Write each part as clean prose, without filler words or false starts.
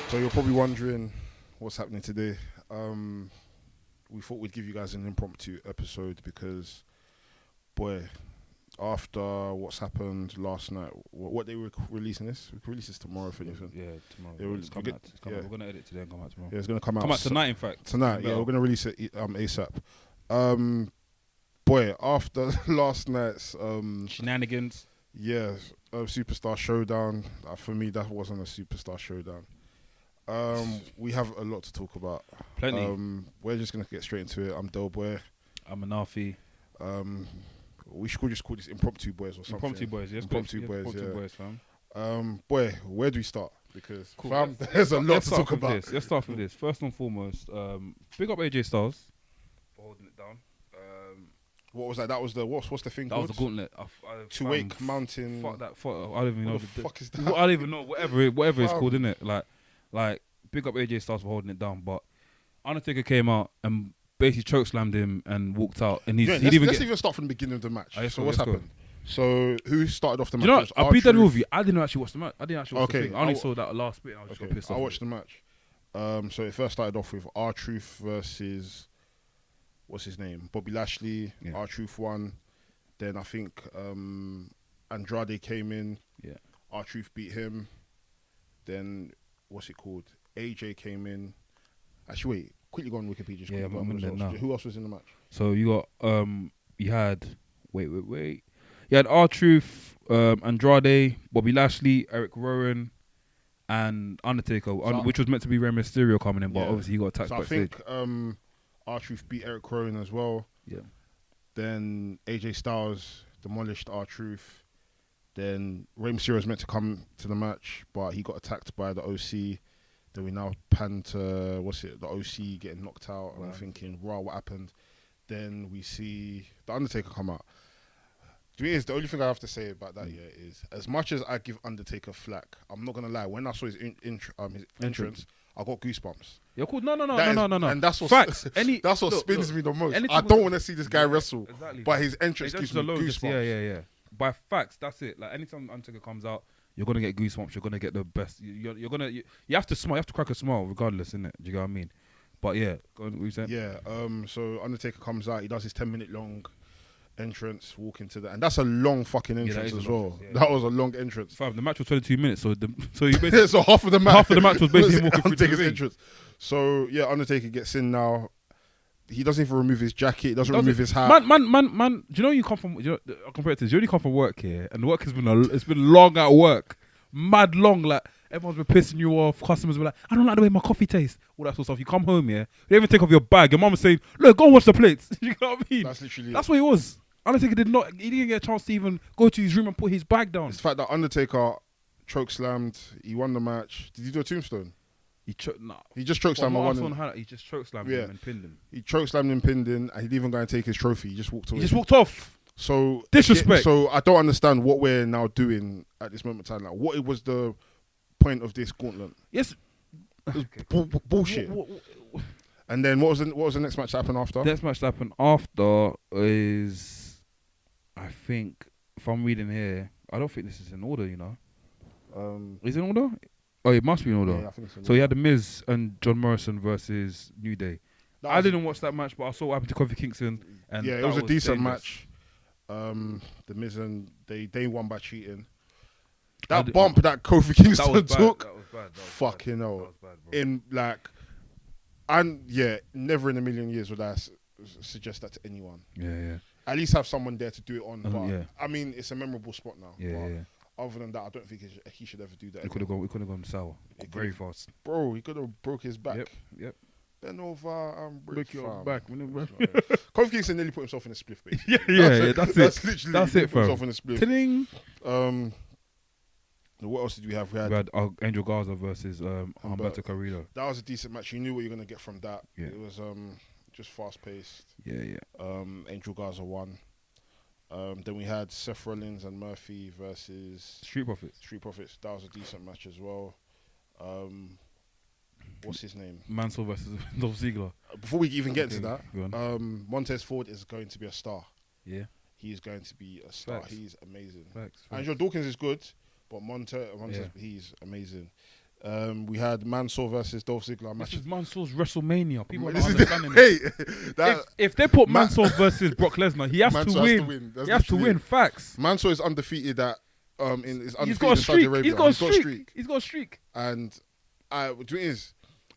So you're probably wondering what's happening today. We thought we'd give you guys an impromptu episode because, boy, after what's happened last night, what they were releasing this? We can release this tomorrow if anything. Yeah, tomorrow. It's coming out. We're going to edit today and come out tomorrow. Yeah, it's going to come out. Come out tonight, in fact. Tonight, yeah, we're going to release it ASAP. Boy, after last night's shenanigans. Yeah, Superstar Showdown. For me, that wasn't a Superstar Showdown. We have a lot to talk about. Plenty. We're just gonna get straight into it. I'm Delboy. I'm Anafi. We should just call this impromptu boys or something. Impromptu boys, yes. Impromptu boys, impromptu yeah. boys, fam. Boy, where do we start? Because Cool. fam, there's a lot to talk about. Let's start with this. First and foremost, big up AJ Styles for holding it down. What was that? That was the what's the thing That called? was the gauntlet. To Wake Mountain. Fuck that. I don't even know. What the fuck is that? I don't even know. Whatever it's called, innit? Like, big up AJ Styles for holding it down. But Undertaker came out and basically chokeslammed him and walked out. And let's even start from the beginning of the match. So what's happened? So who started off the match? You know, I'll be done with you. I didn't actually watch the match. I didn't actually watch the thing. I only saw that last bit. And I was just got pissed off. I watched the match. So it first started off with R-Truth versus what's his name? Bobby Lashley. Yeah. R-Truth won. Then I think Andrade came in. Yeah. R-Truth beat him. Then what's it called? AJ came in. Actually, wait. Quickly go on Wikipedia. Yeah, I'm in there now. Who else was in the match? So you got you had wait. You had R-Truth, Andrade, Bobby Lashley, Eric Rowan, and Undertaker, which was meant to be Rey Mysterio coming in, but obviously he got attacked backstage. I think R-Truth beat Eric Rowan as well. Yeah. Then AJ Styles demolished R-Truth. Then Rey Mysterio was meant to come to the match, but he got attacked by the OC. Then we now pan to, the OC getting knocked out. And I'm thinking, wow, what happened? Then we see The Undertaker come out. The only thing I have to say about that is, as much as I give Undertaker flack, I'm not going to lie, when I saw his entrance, I got goosebumps. Yeah, cool. No. And that's what Facts. That's what spins me the most. I don't want to see this guy wrestle, exactly, but his entrance gives me goosebumps. Yeah. By facts, that's it. Like, anytime Undertaker comes out, you're gonna get goosebumps. You're gonna get the best. You have to smile. You have to crack a smile, regardless, innit? Do you get what I mean? But yeah, go on, what you saying? Yeah. So Undertaker comes out. He does his 10-minute long entrance, walk into that, and that's a long fucking entrance as well. Yeah. That was a long entrance. Fam, the match was 22 minutes, so you basically so half of the match was basically walking through Undertaker's entrance. So yeah, Undertaker gets in now. He doesn't even remove his jacket. He doesn't remove his hat. Man. Do you know you come from? You only come from work here, and the work has been it's been long at work, mad long. Like, everyone's been pissing you off. Customers were like, I don't like the way my coffee tastes. All that sort of stuff. You come home, yeah. You don't even take off your bag. Your mum's saying, look, go and wash the plates. You know what I mean? That's what it was. Undertaker He didn't get a chance to even go to his room and put his bag down. It's the fact that Undertaker chokeslammed. He won the match. Did he do a tombstone? He just chokeslammed him. He just chokeslammed him and pinned him. He chokeslammed him, pinned him, and he didn't even go and take his trophy. He just walked away. He just walked off. So disrespect. So I don't understand what we're now doing at this moment in time. Like, what was the point of this gauntlet? Yes, bullshit. And then what was the next match that happened after? The next match that happened after is, I think, if I'm reading here, I don't think this is in order. You know, is it in order? Oh, it must be in order. Yeah, I think so he had The Miz and John Morrison versus New Day. I didn't watch that match, but I saw what happened to Kofi Kingston. And yeah, it was a decent match. The Miz and they won by cheating. That bump that Kofi Kingston took, that was bad. Fucking hell. Bad, Never in a million years would I suggest that to anyone. Yeah. At least have someone there to do it on. But yeah. I mean, it's a memorable spot now. Yeah. Other than that, I don't think he should ever do that. We could have gone sour very fast. Bro, he could have broke his back. Yep. Bend over and break your back. Kofi Kingston nearly put himself in a spliff, basically. Yeah. That's literally that's it, put fam. himself in a spliff. Ting. What else did we have? We had Angel Garza versus Humberto Carrillo. That was a decent match. You knew what you're gonna get from that. Yeah. It was just fast paced. Yeah. Angel Garza won. Then we had Seth Rollins and Murphy versus Street Profits. That was a decent match as well. What's his name? Mansell versus Dolph Ziggler. Before we even get to that, Montez Ford is going to be a star. Yeah. He's going to be a star. Facts. He's amazing. Facts. Angelo Dawkins is good, but Montez, he's amazing. We had Mansoor versus Dolph Ziggler match. This is Mansoor's WrestleMania. People are not This is understanding hey, that if they put Mansoor versus Brock Lesnar, he has Mansoor to has to win. win. That's He has to literally win. it. Facts. Mansoor is undefeated at is undefeated He's got a in Saudi streak. Arabia. He's got a streak. He's got a streak. And the thing is,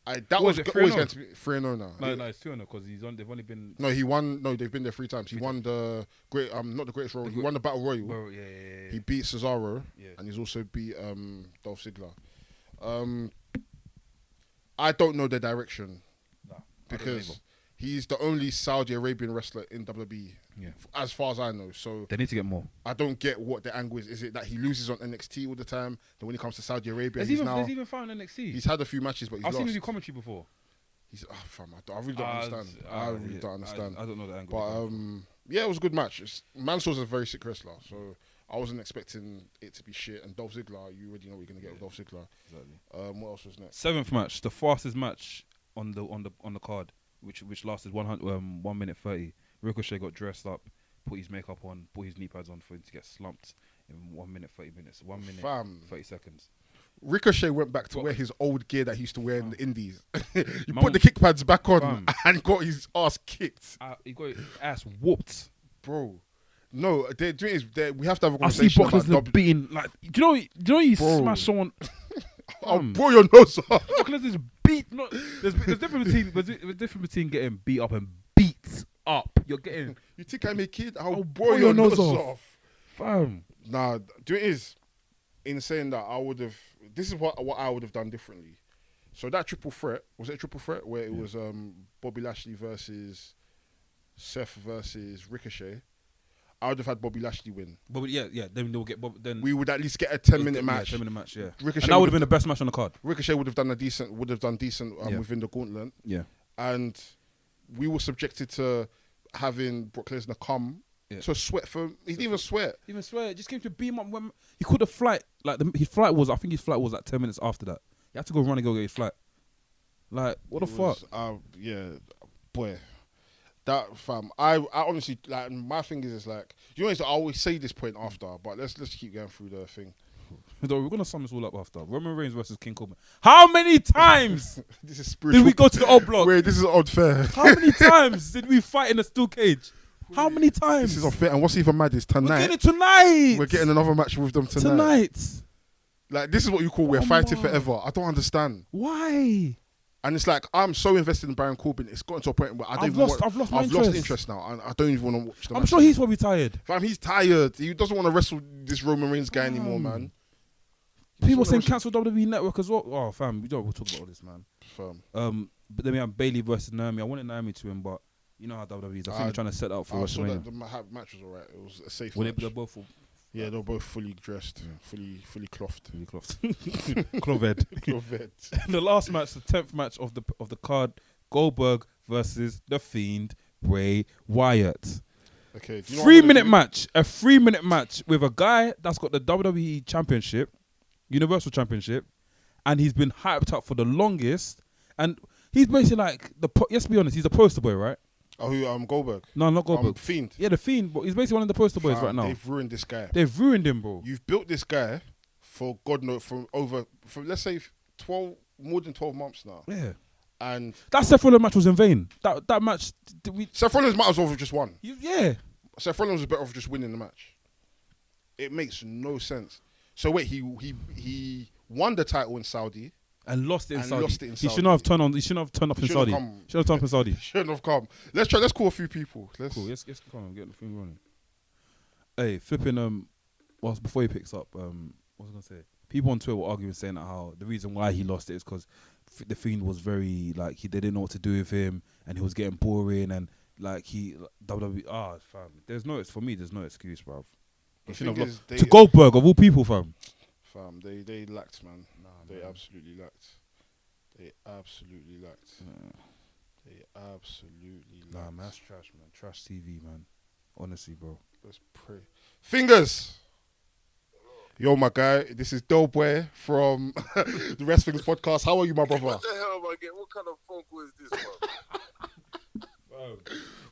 that What was is it, always 3-0? going to be 3-0 now. No, it's 2-0 because they've only been. No, he won. No, they've been there 3 times. He won the great, not the greatest Royal. He won the Battle Royal. Well, yeah. He beat Cesaro, Yeah. and he's also beat Dolph Ziggler. I don't know their direction because he's the only Saudi Arabian wrestler in WWE, as far as I know. So They need to get more. I don't get what the angle is. Is it that he loses on NXT all the time? Then when he comes to Saudi Arabia, There's even found NXT. he's had a few matches, but he's I've lost. seen him do commentary before. He's fam, I really don't understand. I really don't understand. I don't know the angle. But yeah, it was a good match. Mansoor's a very sick wrestler, so I wasn't expecting it to be shit. And Dolph Ziggler, you already know what you're gonna get with Dolph Ziggler. Exactly. What else was next? 7th match, the fastest match on the card, which lasted 1 minute 30. Ricochet got dressed up, put his makeup on, put his knee pads on for him to get slumped in 1 minute 30 minutes. 1 minute 30 seconds. Ricochet went back to wear his old gear that he used to wear in the Indies. He Man, put the kick pads back on fam. and got his ass kicked. He got his ass whooped. Bro. No, we have to have a I see conversation Brock about Lesnar beating like. Do you know he Bro. smashed someone? I'll blow your nose off. Brock Lesnar's beat. Not there's difference between getting beat up and beat up. You're getting. You think I'm a kid? I'll blow blow your nose off. off. Fam. Nah, do it is in saying that I would have. This is what I would have done differently. So that triple threat, was it a triple threat where it was Bobby Lashley versus Seth versus Ricochet? I would have had Bobby Lashley win. But yeah. Then they'll get. Then We would at least get a 10-minute match. 10-minute match. Yeah. Ricochet And that would have been the best match on the card. Ricochet would have done decent Yeah. within the gauntlet. Yeah. And we were subjected to having Brock Lesnar come to sweat for. He didn't even sweat. Even swear, just came to beam up when he could have flight. Like his flight was, I think his flight was like 10 minutes after that. He had to go run and go get his flight. Like what the fuck? Yeah, boy. That fam, I honestly like. My thing is like, you know, I always say this point after, but let's keep going through the thing. We're gonna sum this all up after Roman Reigns versus King Corbin. How many times This is spiritual. did we go to the old block? Wait, this is unfair. How many times did we fight in a steel cage? How many times? This is unfair. And what's even mad is We're tonight. getting it tonight. We're getting another match with them tonight. Tonight. Like this is what you call we're Come fighting on. forever. I don't understand. Why? And it's like I'm so invested in Baron Corbin. It's gotten to a point where I've lost my I've lost interest now, and I don't even want to watch the I'm match. sure he's probably tired. Fam, he's tired. He doesn't want to wrestle this Roman Reigns guy anymore, man. People So saying there was- cancel WWE Network as well. Oh, fam, we'll talk about all this, man. Fam. But then we have Bailey versus Naomi. I wanted Naomi to win, but you know how WWE is. I think they're trying to set out for I saw that WrestleMania. the match was alright. It was a safe Well, match. they're both Yeah, they were both fully dressed, fully clothed. really clothed. Clothed. Clothed. The last match, the 10th match of the card, Goldberg versus The Fiend, Bray Wyatt. Okay. Do you know what I'm 3-minute gonna match. A 3-minute match with a guy that's got the WWE Championship, Universal Championship, and he's been hyped up for the longest. And he's basically like let's be honest, he's a poster boy, right? Oh, who? Goldberg. No, not Goldberg. Fiend. Yeah, The Fiend, but he's basically one of the poster boys Fam, right now. They've ruined this guy. They've ruined him, bro. You've built this guy for God knows for let's say more than 12 months now. Yeah. And That Seth Rollins match was in vain. That match, Seth Rollins might as well have just won. yeah. Seth Rollins was better off just winning the match. It makes no sense. So wait, he won the title in Saudi. And lost it in And Saudi. lost it in He Saudi. shouldn't have turned on. He shouldn't have turned up in shouldn't Saudi. have come. Shouldn't have turned up in Saudi. Shouldn't have come. Let's call a few people. Cool. Let's come on. Get the thing running. Hey, flipping. Before he picks up, what was I gonna say? People on Twitter were arguing, saying that how the reason why he lost it is because the Fiend was very like they didn't know what to do with him, and he was getting boring, and like WWE. Fam. There's no excuse, bruv. He shouldn't have lost to Goldberg of all people, fam. Fam, they lacked, man. They absolutely lacked. They absolutely lacked. Nah, man, that's trash, man. Trash TV, man. Honestly, bro. Let's pray. Fingers. Yo, my guy. This is Doughboy from the Wresthings podcast. How are you, my brother? What the hell am I getting? What kind of phone call is this, man?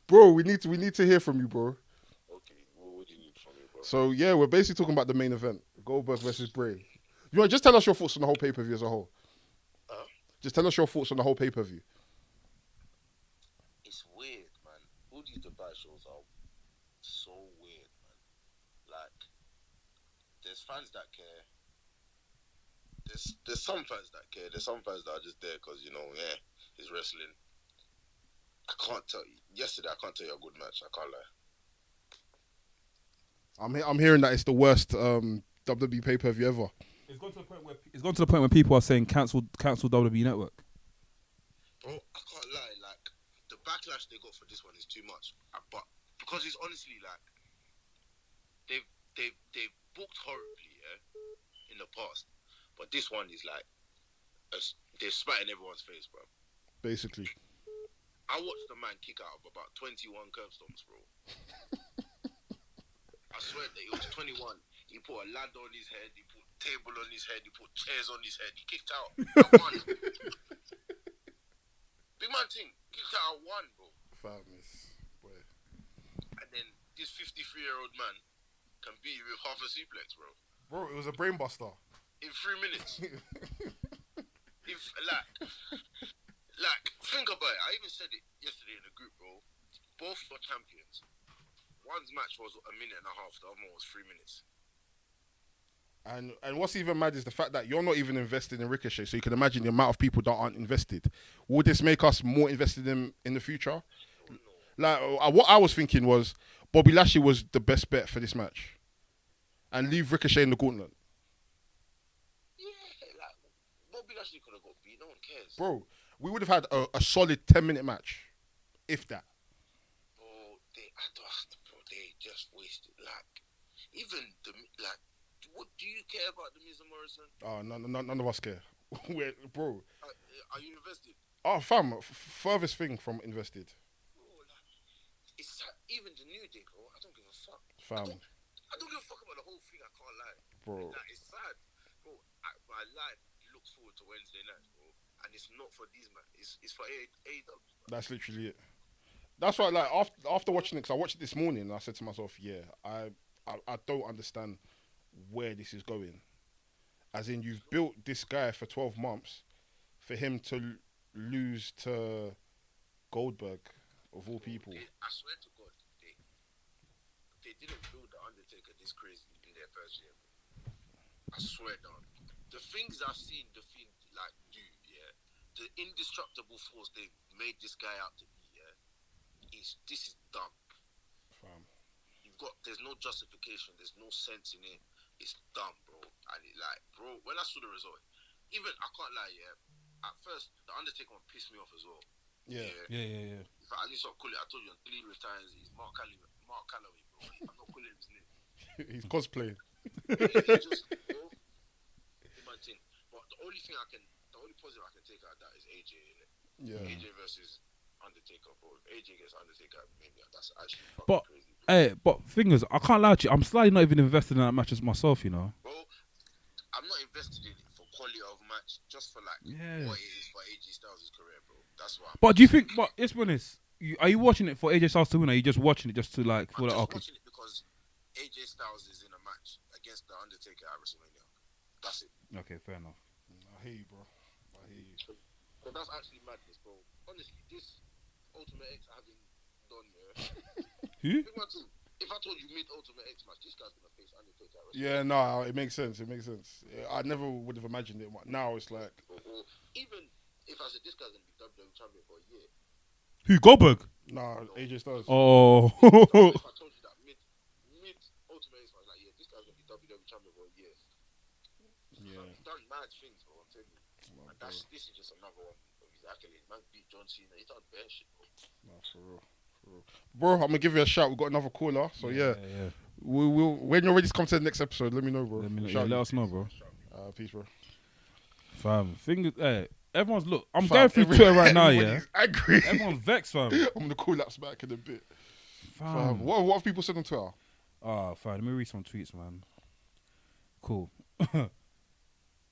Bro, we need to hear from you, bro. Okay, well, what do you need from me, bro? So yeah, we're basically talking about the main event, Goldberg versus Bray. You know, just tell us your thoughts on the whole pay-per-view as a whole. Huh? Just tell us your thoughts on the whole pay-per-view. It's weird, man. All these Dubai shows are so weird, man. Like, there's fans that care. There's some fans that care. There's some fans that are just there because, you know, yeah, it's wrestling. I can't tell you. Yesterday, I can't tell you a good match. I can't lie. I'm hearing that it's the worst WWE pay-per-view ever. It's gone to the point where people are saying cancel WWE Network. Bro, I can't lie. Like, the backlash they got for this one is too much. But because it's honestly like they've booked horribly, yeah, in the past. But this one is like they're spat in everyone's face, bro. Basically. I watched the man kick out of about 21 curb stomps, bro. I swear that he was 21. He put a ladder on his head. He put table on his head. He put chairs on his head. He kicked out at one. Big man thing. Kicked out at one, bro. Famous. Boy. And then this 53-year-old man can beat you with half a suplex, bro. Bro, it was a brainbuster. In 3 minutes. Like, think about it. I even said it yesterday in the group, bro. Both were champions. One's match was a minute and a half. The other one was 3 minutes. And what's even mad is the fact that you're not even invested in Ricochet, so you can imagine the amount of people that aren't invested. Will this make us more invested in the future? Oh, no. Like, what I was thinking was Bobby Lashley was the best bet for this match. And leave Ricochet in the gauntlet. Yeah, like, Bobby Lashley could have got beat. No one cares. Bro, we would have had a solid 10-minute match. If that. Bro, they just wasted. Like, even what do you care about the Miz and Morrison? Oh, none of us care. Bro. Are you invested? Oh, fam, furthest thing from invested. Bro, like, it's even the New Day, bro. I don't give a fuck. Fam. I don't give a fuck about the whole thing. I can't lie. Bro. Like, it's sad. Bro, my life looks forward to Wednesday nights, bro. And it's not for these, man. It's for AEW. That's literally it. That's why, like, after watching it, because I watched it this morning, and I said to myself, yeah, I don't understand where this is going. As in, you've built this guy for 12 months for him to lose to Goldberg, of all people. I swear to God, they didn't build the Undertaker this crazy in their first year. I swear down. The things I've seen the Fiend like do, yeah, the indestructible force they made this guy out to be, yeah, this is dumb. Fam. There's no justification, there's no sense in it. It's dumb, bro. And bro, when I saw the result, even I can't lie, yeah. At first, the Undertaker one pissed me off as well. Yeah. If I need to stop calling it, I told you until he retires, he's Mark Calloway, bro. I'm not calling him his name. He's cosplaying. It's just, bro, thing. But the only positive I can take out of that is AJ, innit? Yeah. AJ versus Undertaker, bro. If AJ gets Undertaker, maybe that's actually fucking crazy. Hey, but thing is, I can't lie to you. I'm slightly not even invested in that match as myself, you know. Bro, I'm not invested in it for quality of match, just for what it is for AJ Styles' career, bro. That's why. But do you think? But let's be honest. Are you watching it for AJ Styles to win? Or are you just watching it just to like feel I'm like just watching it because AJ Styles is in a match against the Undertaker at WrestleMania. That's it. Okay, fair enough. I hear you, bro. I hear you. But that's actually madness, bro. Honestly, this Ultimate X having done, Who? If I told you mid Ultimate X match, this guy's gonna face Undertaker at WrestleMania. Yeah, no, it makes sense. I never would have imagined it. Now it's like... Even if I said this guy's gonna be WWE champion for a year. Who? Goldberg? Nah, AJ Styles. Oh. If I told you that mid Ultimate X match, like, yeah, this guy's gonna be WWE champion for a year. Yeah. He's done mad things, bro. I'm telling you. And this is just another one of his accolades. Man beat John Cena. He's done bare shit, bro. Nah, for real. Bro, I'm gonna give you a shout. We've got another caller, so yeah. We'll when you're ready to come to the next episode, let me know, bro. Let us know, bro. Peace, bro. Fam, everyone's I'm going through Twitter right now, yeah. Angry. Everyone's vexed, fam. I'm gonna call that back in a bit. Fam. What have people said on Twitter? Fam, let me read some tweets, man. Cool.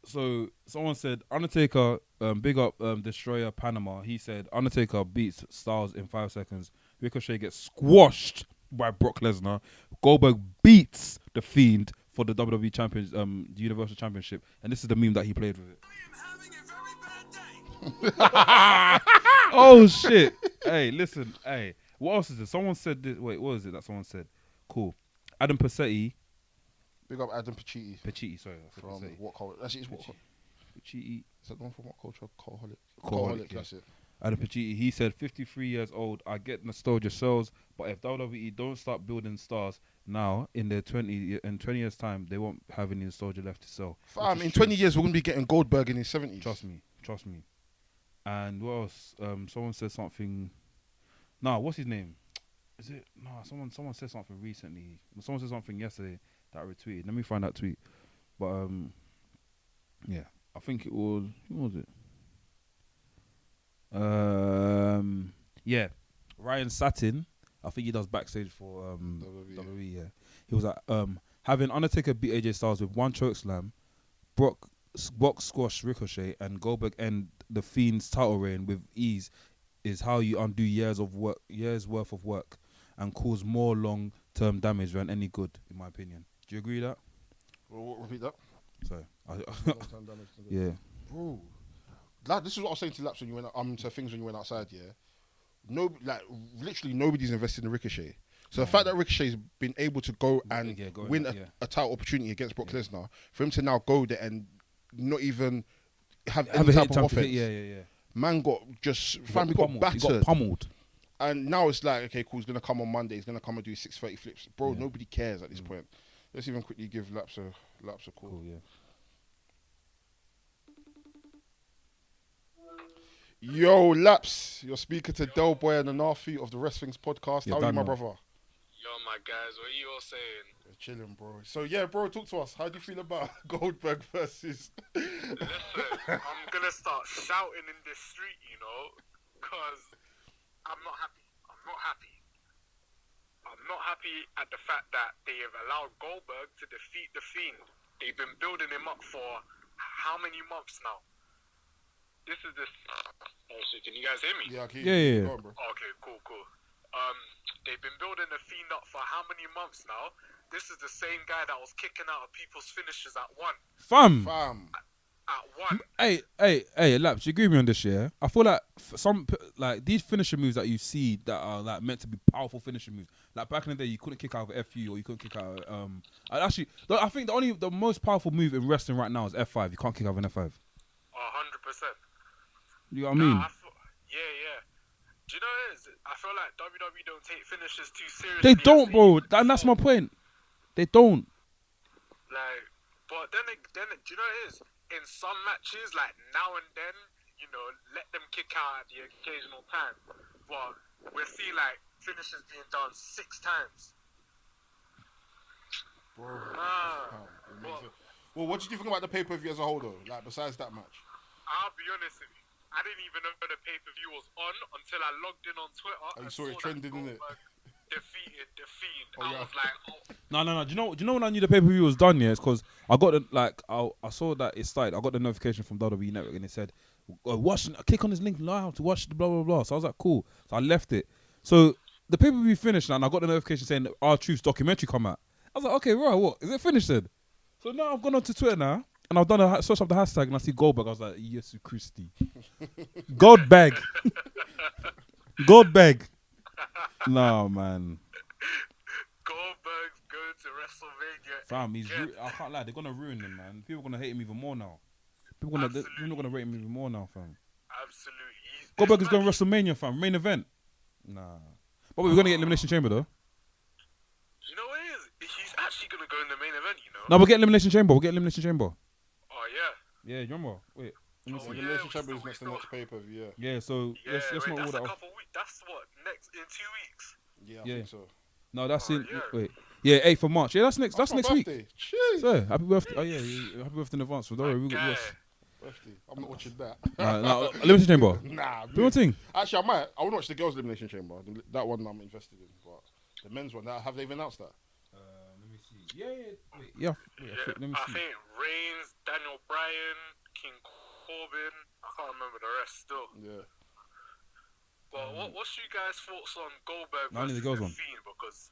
So someone said Undertaker, big up Destroyer Panama. He said Undertaker beats Styles in 5 seconds. Ricochet gets squashed by Brock Lesnar. Goldberg beats The Fiend for the WWE Champions, the Universal Championship, and this is the meme that he played with it. Oh shit! Hey, listen, hey, what else is this? Someone said this. Wait, what is it that someone said? Cool. Adam Pacetti. Big up Adam Pacetti. Pacetti, sorry. I said From Pacetti. what culture? Actually, it's what Pacetti. is that the one from what culture? Coalholic. Coalholic, That's it. Adam Pacetti, he said, 53 years old, I get nostalgia sells, but if WWE don't start building stars now, in their 20 years' time, they won't have any nostalgia left to sell. Fam, in 20 years, we're going to be getting Goldberg in his 70s. Trust me. And what else? Someone said something. Nah, what's his name? Is it? Nah, someone said something recently. Someone said something yesterday that I retweeted. Let me find that tweet. But, yeah, I think it was, who was it? Yeah, Ryan Satin. I think he does backstage for WWE. Yeah, he was like, having Undertaker beat AJ Styles with one chokeslam, Brock squash Ricochet, and Goldberg end the Fiend's title reign with ease is how you undo years worth of work, and cause more long-term damage than any good, in my opinion. Do you agree with that? Well, repeat that. Sorry. Yeah. Bro, like, this is what I was saying to Laps when you went to things when you went outside. Yeah, literally nobody's invested in Ricochet. So the fact that Ricochet's been able to go and win a title opportunity against Brock Lesnar, for him to now go there and not even have any type of offense, man got battered. He got pummeled. And now it's like, okay, cool, he's gonna come on Monday. He's gonna come and do 630 flips, bro. Yeah. Nobody cares at this point. Let's even quickly give Laps a call. Cool, yeah. Yo, Laps, you're speaking to Del Boy and the Nafi of the Wresthings podcast. Yeah, How are you, my Daniel. brother? Yo, my guys, what are you all saying? We're chilling, bro. So yeah, bro, talk to us. How do you feel about Goldberg versus? Listen, I'm gonna start shouting in this street, you know, because I'm not happy. I'm not happy at the fact that they have allowed Goldberg to defeat the Fiend. They've been building him up for how many months now? This is this. Oh shit! Can you guys hear me? Yeah, okay. Yeah. Go on, bro. Okay, cool. They've been building the Fiend up for how many months now? This is the same guy that was kicking out of people's finishes at one. Fam. At one. Hey, Laps, you agree with me on this, yeah? I feel like these finisher moves that you see that are like meant to be powerful finisher moves. Like back in the day, you couldn't kick out of FU or you couldn't kick out. I think the most powerful move in wrestling right now is F5. You can't kick out of an F5. 100%. You know what I mean? Yeah. Do you know what it is? I feel like WWE don't take finishes too seriously. They don't, bro. And that's my point. They don't. Like, but then do you know what it is? In some matches, like now and then, you know, let them kick out at the occasional time. But we're seeing like finishes being done 6 times. Bro. Well, what did you think about the pay-per-view as a whole, though? Like, besides that match? I'll be honest with you. I didn't even know the pay-per-view was on until I logged in on Twitter. Oh, you saw it trending, innit? Defeated the Fiend. Oh, yeah. I was like, No. Do you know when I knew the pay-per-view was done? Yeah, it's because I got I saw that it started. I got the notification from WWE Network and it said, click on this link now to watch the blah blah blah. So I was like, cool. So I left it. So the pay-per-view finished now, and I got the notification saying R-Truth's documentary come out. I was like, okay, right, what is it finished then? So now I've gone onto Twitter now. And I've done a search up the hashtag and I see Goldberg. I was like, yes, Christy. Goldberg. No, man. Goldberg's going to WrestleMania. Fam, I can't lie. They're going to ruin him, man. People are going to hate him even more now. They're not going to rate him even more now, fam. Absolutely. Goldberg is going to WrestleMania, fam. Main event. Nah. But we're going to get Elimination Chamber, though. You know what it is? He's actually going to go in the main event, you know? No, we'll get Elimination Chamber. Oh, yeah. Yeah, you remember? Wait. Elimination Chamber is next to the next pay-per-view, yeah. Yeah, so let's not that's all that a off. couple weeks. That's what, next in 2 weeks? Yeah, I think so. No, that's in. yeah. Wait. Yeah, 8th of March. Yeah, that's next week. Jeez. So, happy birthday. Oh, yeah. Happy birthday in advance. We got Birthday. I'm not watching that. no, Elimination Chamber. Nah. Do one thing. Actually, I would watch the girls' Elimination Chamber. That one I'm invested in. But the men's one, have they even announced that? Let me see. Yeah. Let me I see. think Reigns, Daniel Bryan, King Corbin. I can't remember the rest still. Yeah. But what's you guys' thoughts on Goldberg I need versus the girls the one. Fiend? Because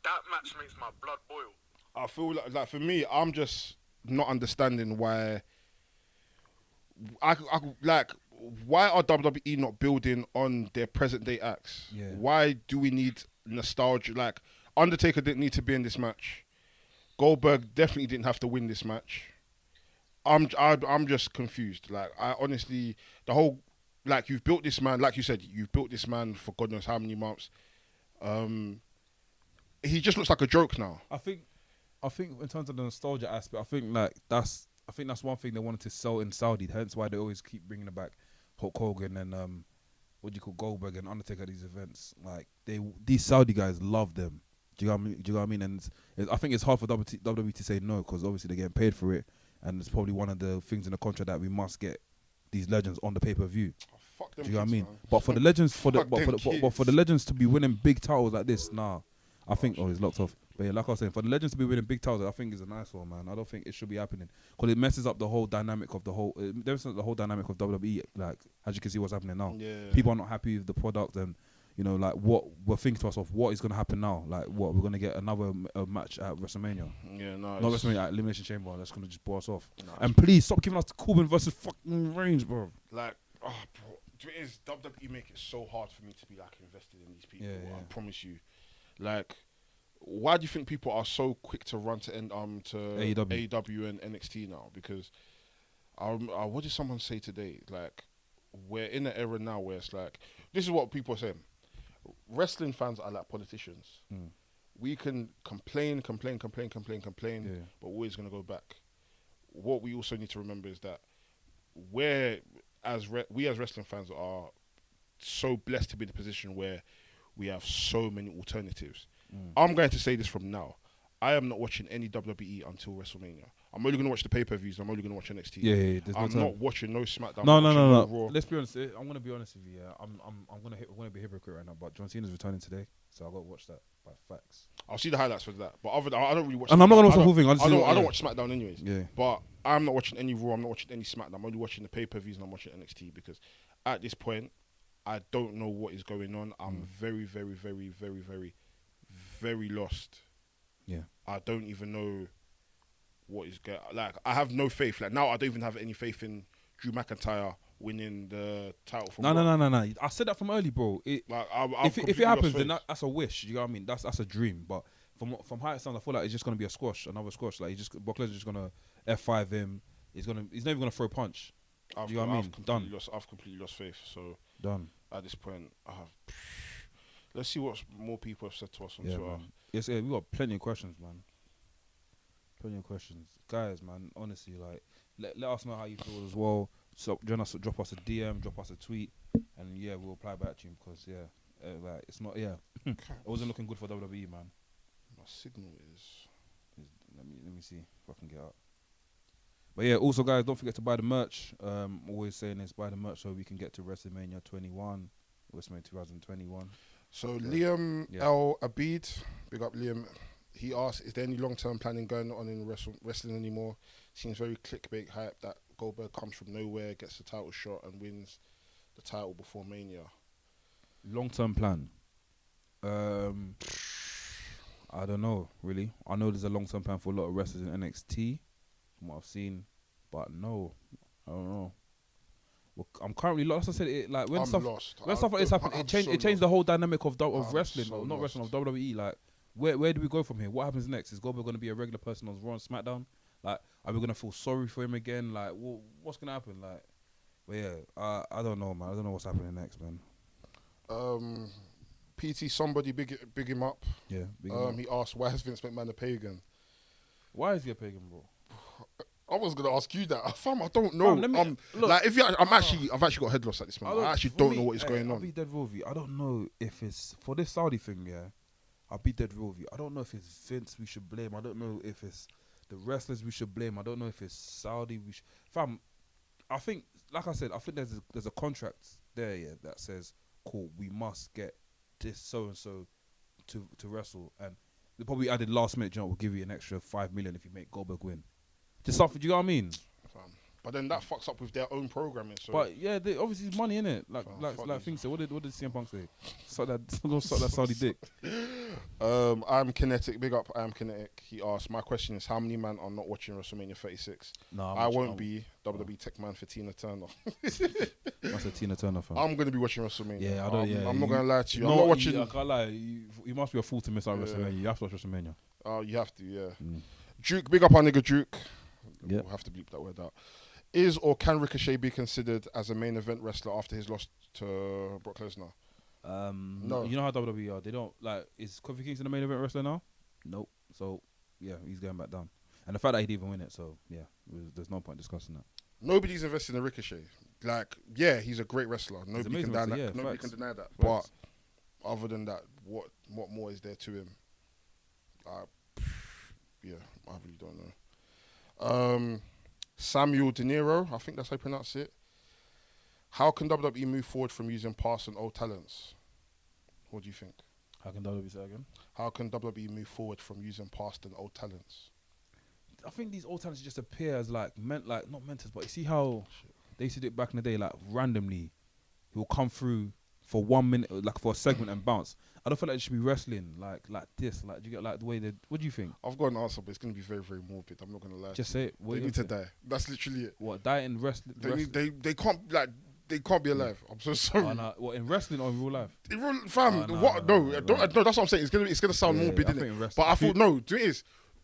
that match makes my blood boil. I feel like for me, I'm just not understanding why. Like, why are WWE not building on their present day acts? Yeah. Why do we need nostalgia? Like, Undertaker didn't need to be in this match. Goldberg definitely didn't have to win this match. I'm just confused. Like, I honestly, the whole, like, you've built this man, like you said, you've built this man for God knows how many months. He just looks like a joke now. I think in terms of the nostalgia aspect, I think that's one thing they wanted to sell in Saudi. Hence why they always keep bringing it back. Hulk Hogan and what do you call Goldberg and Undertaker at these events. Like these Saudi guys love them. Do you know what I mean? And I think it's hard for WWE to say no because obviously they're getting paid for it, and it's probably one of the things in the contract that we must get these legends on the pay-per-view. Oh, fuck them Do you know what I kids, mean? man. But for the legends, for Fuck them the legends to be winning big titles like this, nah. I think he's locked off. But yeah, like I was saying, for the legends to be winning big titles, I think is a nice one, man. I don't think it should be happening because it messes up the whole dynamic of the whole. It messes up the whole dynamic of WWE. Like as you can see, what's happening now. Yeah. People are not happy with the product, and you know, like what we're thinking to ourselves, what is going to happen now? Like what we're going to get another match at WrestleMania. Yeah, no. Not WrestleMania, at Elimination Chamber. That's going to just blow us off. No, And please stop giving us Corbin versus fucking Reigns, bro. like, oh, bro, it is WWE make it so hard for me to be like invested in these people. Yeah. I promise you. Like, why do you think people are so quick to run to AEW and NXT now? Because what did someone say today? Like, we're in an era now where it's like, this is what people are saying. Wrestling fans are like politicians. We can complain, but we're always going to go back. What we also need to remember is that we as wrestling fans are so blessed to be in a position where we have so many alternatives. I'm going to say this from now. I am not watching any WWE until WrestleMania. I'm only going to watch the pay-per-views. I'm only going to watch NXT. Yeah. I'm not watching no SmackDown. No. Raw. Let's be honest. I'm going to be honest with you. Yeah. I'm going to be a hypocrite right now. But John Cena's returning today, so I got to watch that by facts. I'll see the highlights for that. But other than, I don't really watch. And I'm not going to watch the whole thing. I don't watch SmackDown anyways. Yeah. But I'm not watching any Raw. I'm not watching any SmackDown. I'm only watching the pay-per-views and I'm watching NXT because at this point, I don't know what is going on. I'm very, very, very, very, very, very lost. Yeah. I don't even know what is going. Like, I have no faith. Like now, I don't even have any faith in Drew McIntyre winning the title. From No. I said that from early, bro. Like, if it happens, then that's a wish. You know what I mean? That's a dream. But from how it sounds, I feel like it's just gonna be another squash. Like Brock Lesnar's just gonna F5 him. He's never gonna throw a punch. You know what I mean? Done. I've completely lost faith. So done. At this point, let's see what more people have said to us on Twitter. Man. Yes, we got plenty of questions, man. Plenty of questions, guys, man. Honestly, like, let us know how you feel as well. So join us, drop us a DM, drop us a tweet, and yeah, we'll reply back to you because like it's not it wasn't looking good for WWE, man. My signal is. Let me see if I can get out. But yeah, also guys, don't forget to buy the merch. Always saying this, buy the merch so we can get to WrestleMania 21, WrestleMania 2021. So Liam L. Abid, big up Liam. He asked, is there any long-term planning going on in wrestling anymore? Seems very clickbait hype that Goldberg comes from nowhere, gets the title shot and wins the title before Mania. Long-term plan? I don't know, really. I know there's a long-term plan for a lot of wrestlers in NXT, from what I've seen, but no, I don't know. Well, I'm currently lost. As I said, when stuff like this happened, it changed the whole dynamic of wrestling, so not lost. wrestling, of WWE. Like, where do we go from here? What happens next? Is Goldberg going to be a regular person on Raw and SmackDown? Like, are we going to feel sorry for him again? Like, what's going to happen? Like, but yeah, I don't know, man. I don't know what's happening next, man. PT, somebody big him up. Yeah. Big him up. He asked, why is Vince McMahon a pagan? Why is he a pagan, bro? I was gonna ask you that. Fam, I don't know. Look, like, I've actually got head loss at this moment. I actually don't know what is going on. I'll be dead real with you. I don't know if it's for this Saudi thing. Yeah, I'll be dead real with you. I don't know if it's Vince we should blame. I don't know if it's the wrestlers we should blame. I don't know if it's Saudi we should. Fam, I think, like I said, I think there's a contract there, yeah, that says, cool, we must get this so and so to wrestle, and they probably added last minute. We'll give you an extra $5 million if you make Goldberg win. Just stuff. Do you know what I mean? But then that fucks up with their own programming. So But yeah, they, obviously it's money in it. Like fuck like these. things say. What did CM Punk say? Suck that Saudi dick. I'm Kinetic. Big up. I'm Kinetic. He asked, my question is, how many man are not watching WrestleMania 36? No, I won't be WWE Tech Man for Tina Turner. That's a Tina Turner fan. I'm gonna be watching WrestleMania. Yeah, I don't. Yeah, I'm not gonna lie to you. I'm No, not watching. I can't lie. You must be a fool to miss out Yeah. WrestleMania. You have to watch WrestleMania. You have to, yeah. Mm. Duke, big up our nigga Duke. Yep. We'll have to bleep that word out. Is or can Ricochet be considered as a main event wrestler after his loss to Brock Lesnar? No. You know how WWE are. They don't like. Is Kofi Kingston the main event wrestler now? Nope. So yeah, he's going back down. And the fact that he didn't even win it, so yeah, there's no point discussing that. Nobody's invested in Ricochet. Like, yeah, he's a great wrestler. Nobody can deny that. Yeah, Nobody facts. can deny that. Facts. But other than that, what more is there to him? Yeah, I really don't know. Samuel De Niro, I think that's how you pronounce it. How can WWE move forward from using past and old talents? What do you think? How can WWE say that again? How can WWE move forward from using past and old talents? I think these old talents just appear as like not mentors, but you see how they used to do it back in the day, like randomly, he will come through for 1 minute, like for a segment and bounce. I don't feel like it should be wrestling like this. Like, do you get like the way they? What do you think? I've got an answer, but it's going to be very, very morbid. I'm not going to lie. Just say it. They need to die. That's literally it. What, die in wrestling? They can't be alive. I'm so sorry. Oh, no. What, in wrestling or in real life? Fam, what? No, that's what I'm saying. It's gonna sound morbid, I isn't think in it? wrestling- But I thought no. Do it is.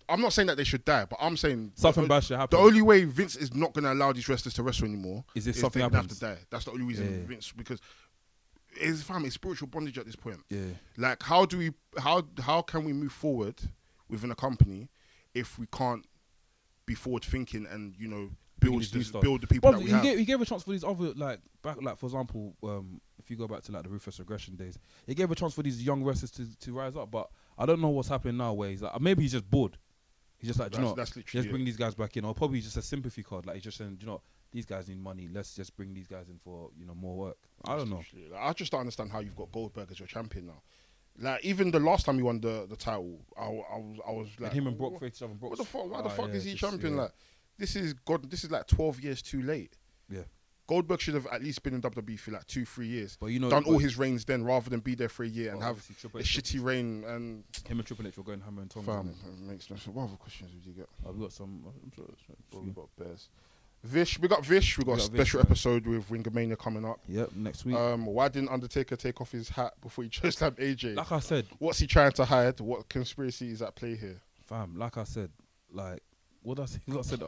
I'm not saying that they should die, but I'm saying Something bad should the happen. only way Vince is not going to allow these wrestlers to wrestle anymore Is if is something they're gonna have happens. to die. That's the only reason Vince, because it's spiritual bondage at this point. Yeah. Like, how can we move forward within a company if we can't be forward thinking and build the people that we have? He gave a chance for these other for example, if you go back to like the Ruthless Aggression days, he gave a chance for these young wrestlers to rise up. But I don't know what's happening now. Where he's like, maybe he's just bored. He's just like, That's literally let's bring these guys back in, or probably just a sympathy card. Like he's just saying, these guys need money. Let's just bring these guys in for more work. I don't know. Like, I just don't understand how you've got Goldberg as your champion now. Like, even the last time he won the title, I was like, And him and Brock faced each other. What the fuck? Why the fuck is he champion? Yeah. Like, this is like 12 years too late. Yeah. Goldberg should have at least been in WWE for like 2-3 years. But done all his reigns then, rather than be there for a year and have a shitty reign. And him and Triple H were going hammer and tongs. Fam, it makes no sense. What other questions did you get? I've got some. I'm sure. We got Bears. Vish, we got Vish. We got a special episode with Ringamania coming up. Yep, next week. Why didn't Undertaker take off his hat before he chose AJ? Like I said, what's he trying to hide? What conspiracy is at play here? Fam, like I said, like what I said,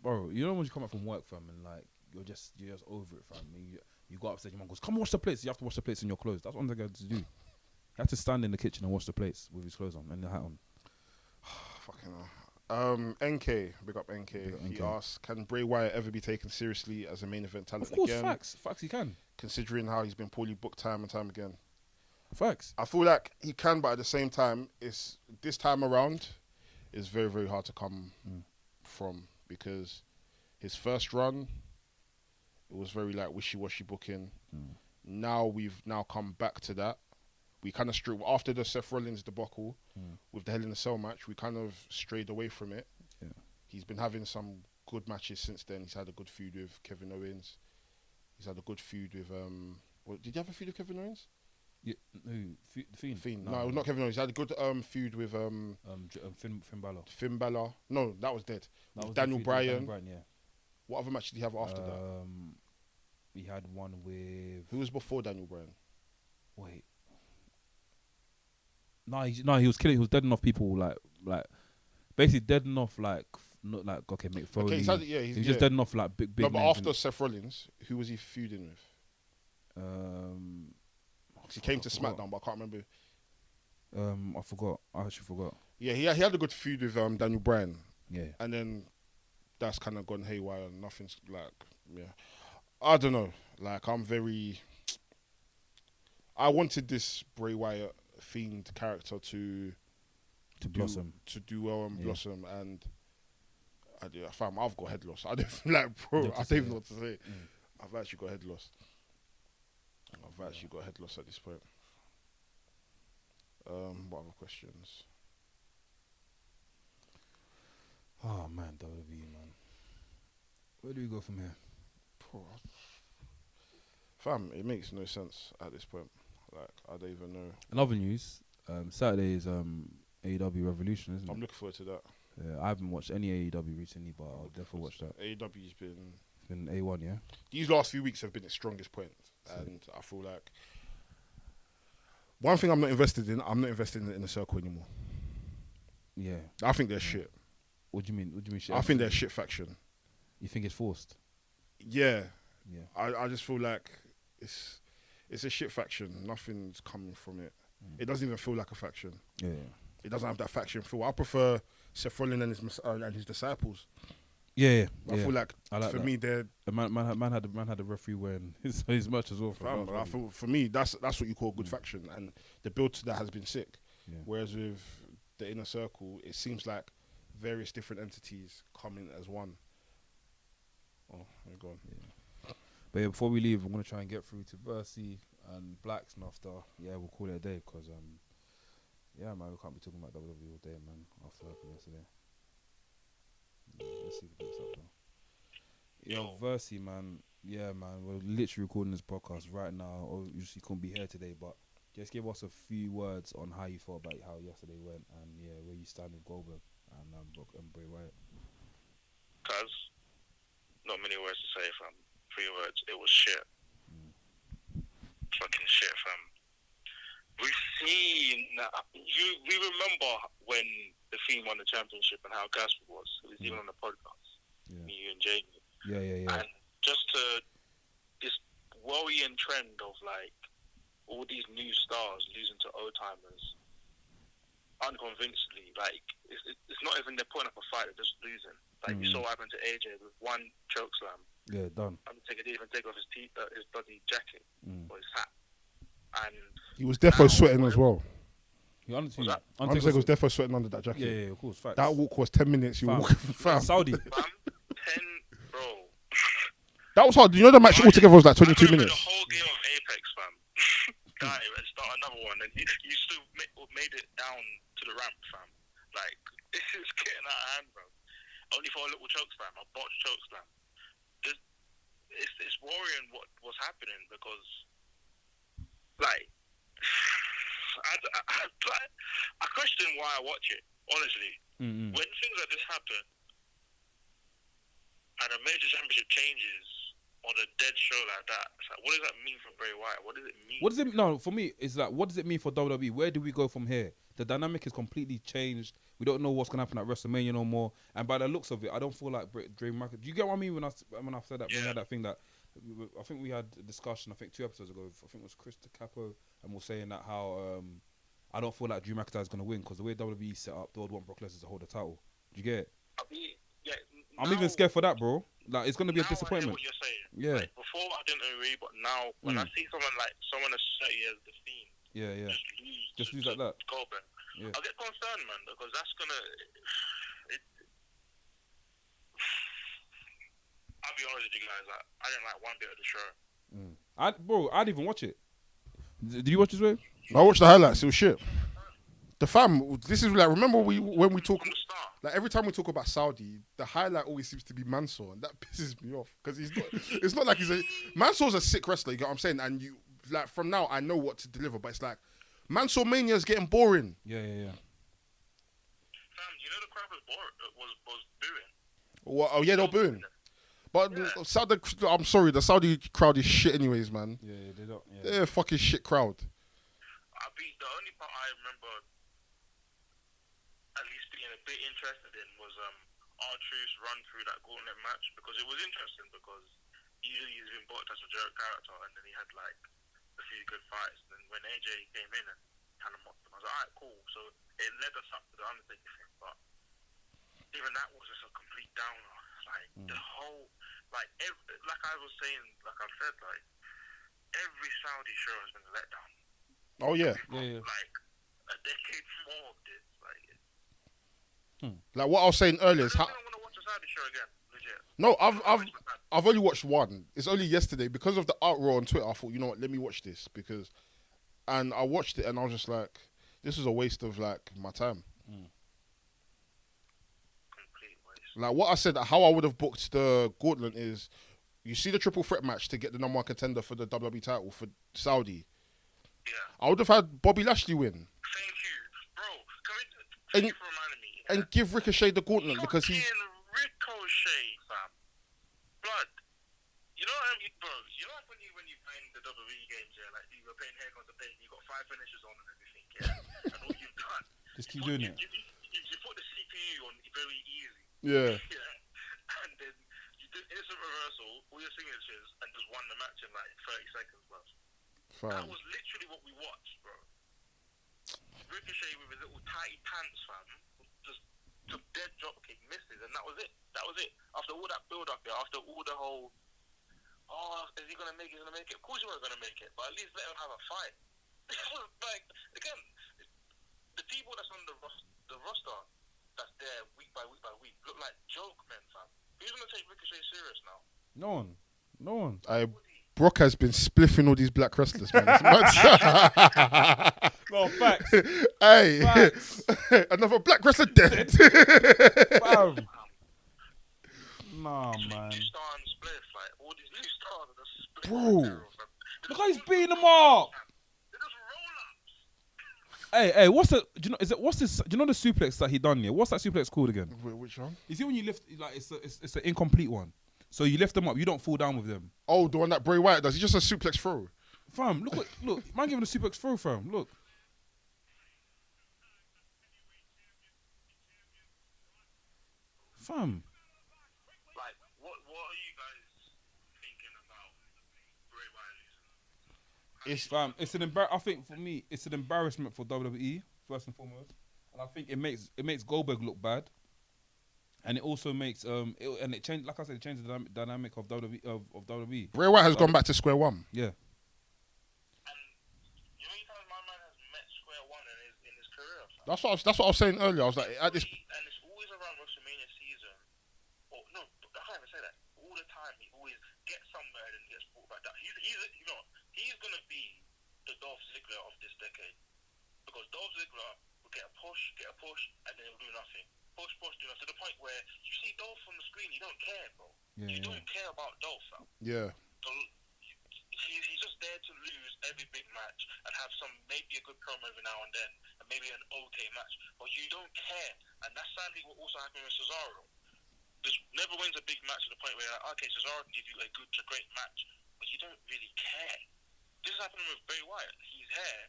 bro. You know when you come up from work, fam, and like you're just over it, fam. You go upstairs, your mum goes, "Come wash the plates." You have to wash the plates in your clothes. That's what I'm going to do. You have to stand in the kitchen and wash the plates with his clothes on and the hat on. Fucking hell. NK, big up NK. He asks, can Bray Wyatt ever be taken seriously as a main event talent again? Of course, facts he can. Considering how he's been poorly booked time and time again. Facts. I feel like he can, but at the same time, this time around is very, very hard to come from, because his first run, it was very like wishy-washy booking. Now we've come back to that. We kind of after the Seth Rollins debacle with the Hell in a Cell match, we kind of strayed away from it. Yeah. He's been having some good matches since then. He's had a good feud with Kevin Owens. He's had a good feud with did you have a feud with Kevin Owens? Yeah, the Fiend. No, not Kevin Owens. He had a good feud with Finn Balor. Finn Balor. No, that was dead. That was Daniel Bryan. Daniel Bryan, yeah. What other match did he have after that? We had one with. Who was before Daniel Bryan? Wait. No, he was killing. He was deading off people like basically deading off like not like Mick Foley. Okay, he was just deading off like big. No, but after Seth Rollins, who was he feuding with? He came to SmackDown, but I can't remember. I forgot. I actually forgot. Yeah, he had a good feud with Daniel Bryan. Yeah, and then that's kind of gone haywire. Nothing's I don't know. Like, I wanted this Bray Wyatt themed character to blossom, to do well and blossom, and I've got head loss. I don't like, bro. I don't even know what to say. I've actually got head loss. At this point. What other questions? Oh man, WWE man. Where do we go from here? Fam, it makes no sense at this point. Like, I don't even know. In other news, Saturday is AEW Revolution, isn't I'm it? looking forward to that. Yeah, I haven't watched any AEW recently, but I'll definitely watch that. AEW's been... It's been A1, yeah? These last few weeks have been its strongest point. And I feel like... One thing I'm not invested in the Inner Circle anymore. Yeah. I think they're shit. What do you mean? What do you mean shit? I think they're a shit faction. You think it's forced? Yeah. Yeah. I just feel like it's a shit faction. Nothing's coming from it. It doesn't even feel like a faction. Yeah. It doesn't have that faction feel. I prefer Seth Rollins and his disciples. Yeah. I feel like, I like for that. me, they're... Man had the referee wearing his merch as well. Fam, I feel, for me, that's what you call a good faction. And the build to that has been sick. Yeah. Whereas with the Inner Circle, it seems like various different entities coming as one. Oh, you're gone. Yeah. But yeah, before we leave, I'm gonna try and get through to Versy and Blacks, and after, we'll call it a day, because man, we can't be talking about WWE all day, man. After what happened yesterday. Yeah, let's see if it gets up now. Yo, Versy, man. Yeah, man. We're literally recording this podcast right now. Obviously, couldn't be here today, but just give us a few words on how you felt about how yesterday went, and where you stand with Goldberg and Bray Wyatt. Cuz, not many words to say, fam. 3 words. It was shit. Fucking shit, fam. We've seen... We remember when The Fiend won the championship and how gas it was. It was even on the podcast. Yeah. Me, you, and Jamie. Yeah. And just to this worrying trend of like all these new stars losing to old timers unconvincingly. Like it's not even they're putting up a fight; they're just losing. Like you saw what happened to AJ with one choke slam. Yeah, done. Undertaker didn't even take off his bloody jacket or his hat, and He was defo sweating as well. Undertaker was defo sweating under that jacket. Yeah, of course. Facts. That walk was 10 minutes. You were walking fam. Saudi. 10, bro. That was hard. You know the match altogether was like 22 minutes. The whole game of Apex, fam. Die and start another one, and you still made it down to the ramp, fam. Like this is getting out of hand, bro. Only for a little choke slam, a botched choke slam. It's worrying what's happening because, like, I question why I watch it. Honestly, when things like this happen and a major championship changes on a dead show like that, it's like, what does that mean for Bray Wyatt? What does it mean? No, for me, it's like, what does it mean for WWE? Where do we go from here? The dynamic is completely changed. We don't know what's gonna happen at WrestleMania no more. And by the looks of it, I don't feel like Drew McIntyre. Do you get what I mean when I said that? When we had that thing that I think we had a discussion. I think 2 episodes ago. I think it was Chris DeCapo, and we're saying that how I don't feel like Drew McIntyre is gonna win because the way WWE set up, they would want Brock Lesnar to hold the title. Do you get it? I'm even scared for that, bro. Like it's gonna be a disappointment. I hear what you're saying. Yeah. Like, before I didn't agree, but now when I see someone as dirty as the Fiend, just lose like that. Goldberg. Yeah. I get concerned, man, because that's gonna. I'll be honest with you guys. I didn't like one bit of the show. I'd even watch it. Did you watch this, way? I watched the highlights. It was shit. The fam. This is like, remember when we talk. From the start. Like every time we talk about Saudi, the highlight always seems to be Mansoor, and that pisses me off because he's not. It's not like Mansoor's a sick wrestler. You get what I'm saying? And you like from now, I know what to deliver, but it's like Mansoor Mania is getting boring. Yeah. Fam, you know the crowd was booing. Well, oh yeah, they're booing. But Saudi, I'm sorry, the Saudi crowd is shit anyways, man. Yeah, they don't. Yeah. They're a fucking shit crowd. The only part I remember at least being a bit interested in was R-Truth's run through that gauntlet match, because it was interesting because usually he's been booked as a joke character and then he had like a few good fights. And then when AJ came in and kind of mocked him, I was like, alright, cool. So it led us up to the Undertaker thing, but even that was just a complete downer. Like the whole, like I was saying, like I've said, like every Saudi show has been a letdown. Oh yeah. Like a decade more of this. Like what I was saying earlier is how. I don't want to watch a Saudi show again. Legit. No, I've only watched one. It's only yesterday because of the outroar on Twitter. I thought, you know what, let me watch this and I watched it and I was just like, this is a waste of like my time. Complete waste. Like what I said, how I would have booked the Gauntlet is, you see the triple threat match to get the number one contender for the WWE title for Saudi. Yeah. I would have had Bobby Lashley win. Thank you, bro. And- Thank you for reminding me. And give Ricochet the Gauntlet because he. Ricochet, fam. Blood. You know what I mean, bro? You know like when you playing the WWE games, yeah, like you were playing Hair Contra Pain, you got 5 finishes on and everything, yeah. And all you've done. Just keep doing it. You put the CPU on very easy. Yeah. Yeah. And then you did instant reversal, all your signatures, and just won the match in like 30 seconds, bro. That was literally what we watched, bro. Ricochet with his little tighty pants, fam, just took dead drop kick, misses, and that was it. That was it. After all that build up here, after all the whole, is he gonna make it? He's gonna make it. Of course he wasn't gonna make it, but at least let him have a fight. Like again, the people that's on the roster that's there week by week look like joke men, fam. Who's gonna take Ricochet serious now? No one. Brock has been spliffing all these black wrestlers, man. It's mad. No, facts. Hey, Facts. another black wrestler dead. Fam. Nah, man. New star and spliff, like all these new stars are just split. Bro. Look how he's beating them up. They're just roll ups. Hey, what's the? Do you know the suplex that he done here? What's that suplex called again? Wait, which one? You see when you lift, like it's an incomplete one. So you lift them up, you don't fall down with them. Oh, the one that Bray Wyatt does. He's just a suplex throw. Fam, look, man giving a suplex throw, fam. Look. Fam. Like, what are you guys thinking about Bray Wyatt losing? Fam, I think for me, it's an embarrassment for WWE first and foremost, and I think it makes Goldberg look bad, and it also makes it changed. Like I said, it changed the dynamic of WWE. Of WWE. Bray Wyatt has gone back to square one. Yeah. And you know, my man has met square one in his career. Fam. That's what I was saying earlier. I was like, at this. And it's always around WrestleMania season. Or no, I can't even say that. All the time, he always gets somewhere and gets brought back down. He's gonna be the Dolph Ziggler of this decade, because Dolph Ziggler will get a push, and then he'll do nothing. Push, do nothing, to the point where you see Dolph on the screen, you don't care, bro. You don't care about Dolph, fam. Yeah. He's just there to lose every big match and have maybe a good promo every now and then, and maybe an okay match, but you don't care. And that's sadly what also happened with Cesaro. Just never wins a big match to the point where you're like, okay, Cesaro can give you a good to great match, but you don't really care. This is happening with Bray Wyatt. He's here,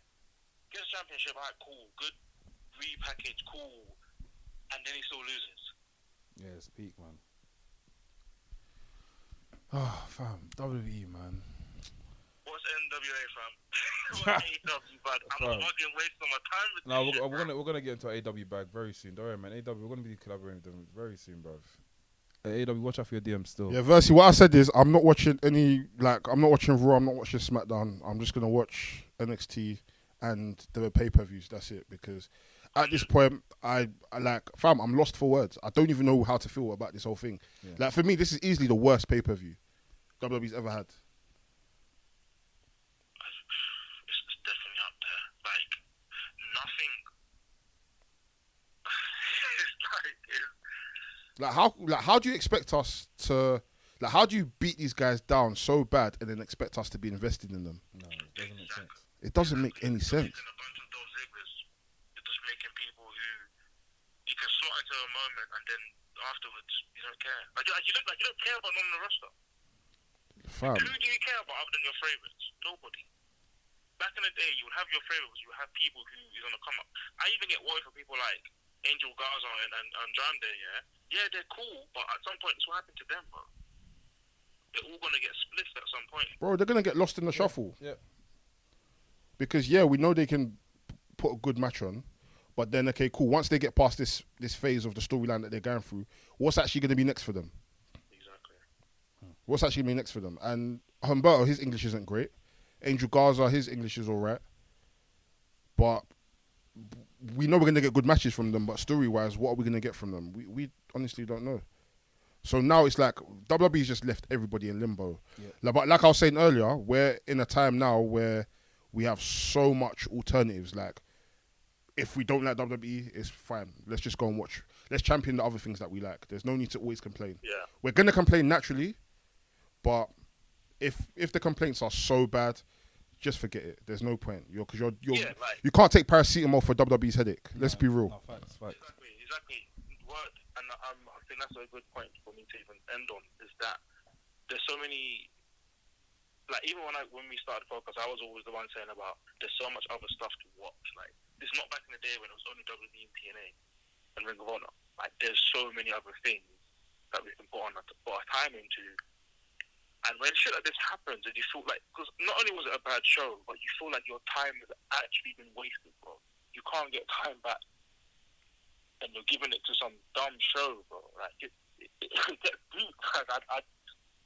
gets a championship, alright, cool, good repackage, cool, and then he still loses. Yeah, it's peak, man. Oh, fam, WWE, man. What's NWA, fam? What's AEW, bud? I'm not fucking wasting my time with No, this shit, we're gonna get into AEW bag very soon. Don't worry, man. AEW, we're gonna be collaborating with them very soon, bruv. AEW, watch out for your DMs still. Yeah, Versy, what I said is I'm not watching I'm not watching Raw, I'm not watching SmackDown. I'm just gonna watch NXT and the pay-per-views. That's it, because at this point, I'm lost for words. I don't even know how to feel about this whole thing. Yeah. Like, for me, this is easily the worst pay-per-view WWE's ever had. It's definitely up there. Like, nothing. How do you expect us to, how do you beat these guys down so bad and then expect us to be invested in them? No, it doesn't make sense. It doesn't make any sense. A bunch of those Ziggers, you're just making people who you can slot into a moment and then afterwards you don't care. You don't care about none of the roster. Fam. Who do you care about other than your favorites? Nobody. Back in the day, you would have your favorites. You would have people who is on the come up. I even get worried for people like Angel Garza and Andrade. Yeah, they're cool, but at some point, it's what happened to them, bro. They're all gonna get split at some point. Bro, they're going to get lost in the shuffle. Yeah. Because, we know they can put a good match on, but then, okay, cool. Once they get past this phase of the storyline that they're going through, what's actually going to be next for them? Exactly. What's actually going to be next for them? And Humberto, his English isn't great. Angel Garza, his English is all right. But we know we're going to get good matches from them, but story-wise, what are we going to get from them? We honestly don't know. So now it's like WWE's just left everybody in limbo. Yeah. But like I was saying earlier, we're in a time now where we have so much alternatives. Like, if we don't like WWE, it's fine. Let's just go and watch. Let's champion the other things that we like. There's no need to always complain. Yeah. We're gonna complain naturally, but if the complaints are so bad, just forget it. There's no point. You can't take paracetamol for WWE's headache. Let's be real. No, facts. Exactly. Word, and I think that's a good point for me to even end on. Is that there's so many. Like even when we started the podcast, I was always the one saying about there's so much other stuff to watch. Like it's not back in the day when it was only WWE and TNA and Ring of Honor. Like there's so many other things that we can put our time into. And when shit like this happens, and you feel like, because not only was it a bad show, but you feel like your time has actually been wasted, bro. You can't get time back, and you're giving it to some dumb show, bro. Like it gets deep. Like,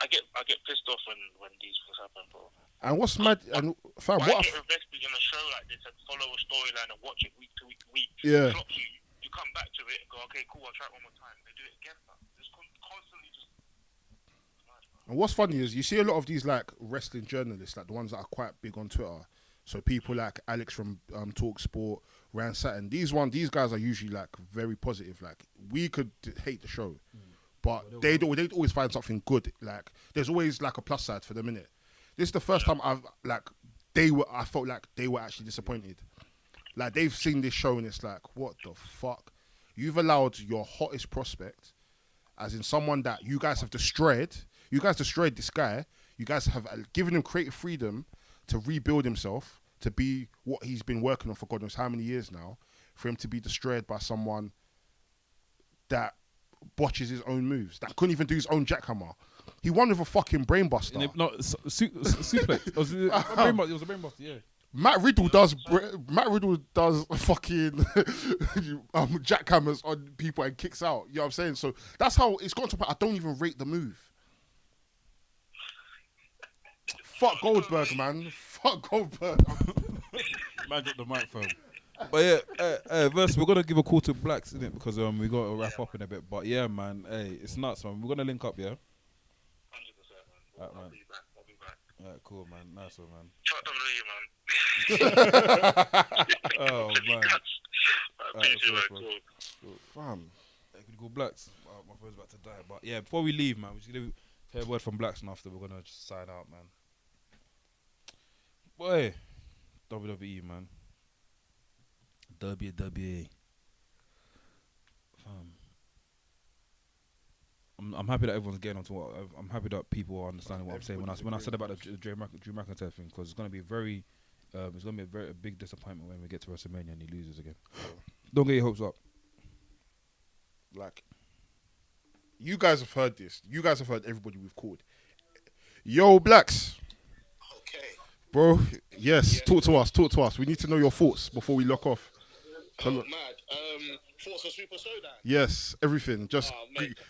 I get pissed off when these things happen, bro. And what's mad? And fam, why what? get invested in a show like this and follow a storyline and watch it week to week to week? Yeah. Flops you come back to it and go, okay, cool, I'll try it one more time. They do it again, man. Just constantly just. And what's funny is you see a lot of these like wrestling journalists, like the ones that are quite big on Twitter. So people like Alex from Talk Sport, Rand Satin. These guys are usually like very positive. Like we could hate the show, but they'd always find something good. Like there's always like a plus side for the minute. This is the first time I felt like they were actually disappointed. Like they've seen this show and it's like, what the fuck? You've allowed your hottest prospect, as in someone that you guys have destroyed. You guys destroyed this guy. You guys have given him creative freedom to rebuild himself, to be what he's been working on for God knows how many years now, for him to be destroyed by someone that botches his own moves, that couldn't even do his own jackhammer. He won with a fucking brainbuster. Suplex. It was a brainbuster, yeah. Matt Riddle does fucking jackhammers on people and kicks out. You know what I'm saying? So that's how it's gone to. I don't even rate the move. Fuck Goldberg, man. Fuck Goldberg. Man, get the microphone. But yeah, Verse, we're gonna give a call to Blacks, innit? Because we got to wrap up in a bit. But yeah, man, it's nuts, man. We're gonna link up, yeah. 100%, man. I'll be back. Alright, cool, man. Nice one, man. Fuck WWE, man. Oh man. Cool. Fam. Hey, could you go Blacks? My phone's about to die. But yeah, before we leave, man, we're just gonna hear a word from Blacks, and after we're gonna just sign out, man. Boy, WWE, man. WWE. I'm happy that everyone's getting onto what I'm happy that people are understanding what I'm saying when I said about the Drew McIntyre thing, because it's gonna be a very big disappointment when we get to WrestleMania and he loses again. Don't get your hopes up. Like, you guys have heard this. You guys have heard everybody we've called. Yo, Blacks. Okay. Bro, yes, talk to us. We need to know your thoughts before we lock off. Mad. Thoughts on Super Showdown? Yes, everything. Just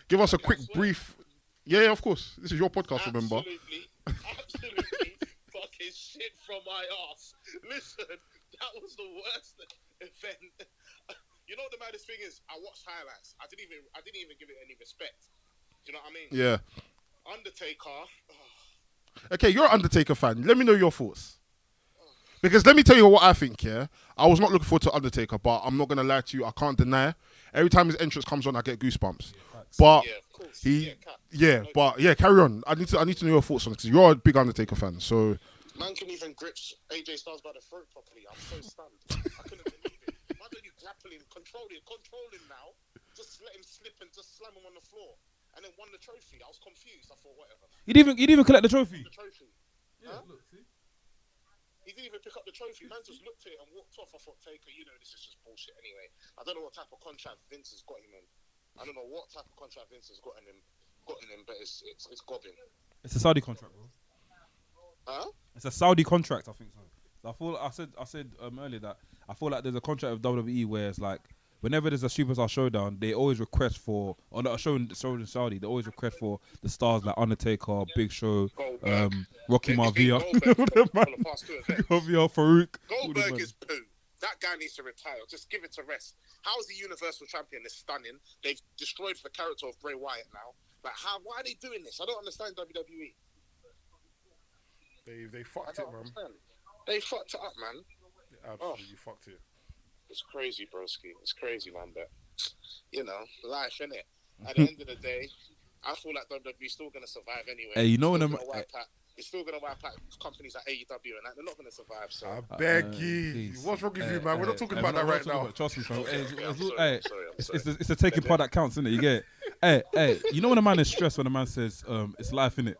give us a quick brief. Yeah, of course. This is your podcast, remember? Absolutely fucking shit from my ass. Listen, that was the worst event. You know what the maddest thing is? I watched highlights. I didn't even give it any respect. Do you know what I mean? Yeah. Undertaker. Okay, you're an Undertaker fan. Let me know your thoughts. Because let me tell you what I think, yeah? I was not looking forward to Undertaker, but I'm not going to lie to you. I can't deny. Every time his entrance comes on, I get goosebumps. But Yeah, of course. carry on. I need to know your thoughts on it, because you're a big Undertaker fan, so... Man can even grip AJ Styles by the throat properly. I'm so stunned. I couldn't believe it. Why don't you grapple him, control him now? Just let him slip and just slam him on the floor. And then won the trophy. I was confused. I thought, whatever. You didn't even collect the trophy. Yeah, look, see? He didn't even pick up the trophy. Man just looked at it and walked off. I thought, Taker, this is just bullshit anyway. I don't know what type of contract Vince has got him in. I don't know what type of contract Vince has gotten him, but it's gobbing. It's a Saudi contract, bro. Huh? It's a Saudi contract, I think so. I said earlier that I feel like there's a contract with WWE where it's like, whenever there's a superstar showdown, they always request for, or not a show in Saudi, they always request for the stars like Undertaker, Big Show, Rocky Maivia, Farouk. Goldberg is poo. That guy needs to retire. Just give it to rest. How is the Universal Champion? It's stunning. They've destroyed the character of Bray Wyatt now. Like, why are they doing this? I don't understand WWE. They fucked it, man. They fucked it up, man. Absolutely fucked it. It's crazy, broski. It's crazy, man. But life, innit? At the end of the day, I feel like WWE's still going to survive anyway. Hey, you know it's when still going to wipe out companies like AEW and that. They're not going to survive. So I beg you. please. What's wrong with you, man? We're not talking about that right now. Trust me, fam. I'm sorry. It's the taking part that counts, innit? You get it? Hey, you know when a man is stressed when a man says, it's life, innit?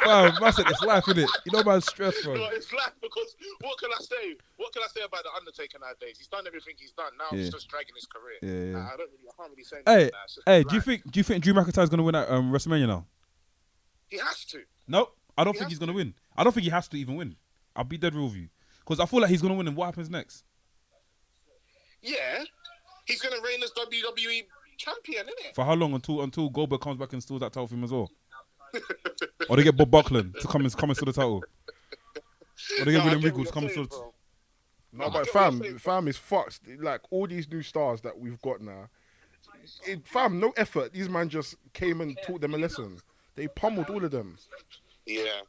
Fam, man said it's life, innit? You know man's stressed, fam. No, it's life because what can I say? What can I say about the Undertaker nowadays? He's done everything he's done. Now he's just dragging his career. Yeah. I can't really say anything. Hey, do you think Drew McIntyre's gonna win at WrestleMania now? He has to. No, I don't think he's gonna win. I don't think he has to even win. I'll be dead real with you because I feel like he's gonna win. And what happens next? Yeah, he's gonna reign as WWE champion, innit? For how long? Until Goldberg comes back and steals that title from him as well. Or they get Bob Backlund to come and steal the title. Or they get William Regal to come and steal. No, but fam is fucked. Like all these new stars that we've got now, fam, no effort. These man just came and taught them a lesson. They pummeled all of them. Yeah.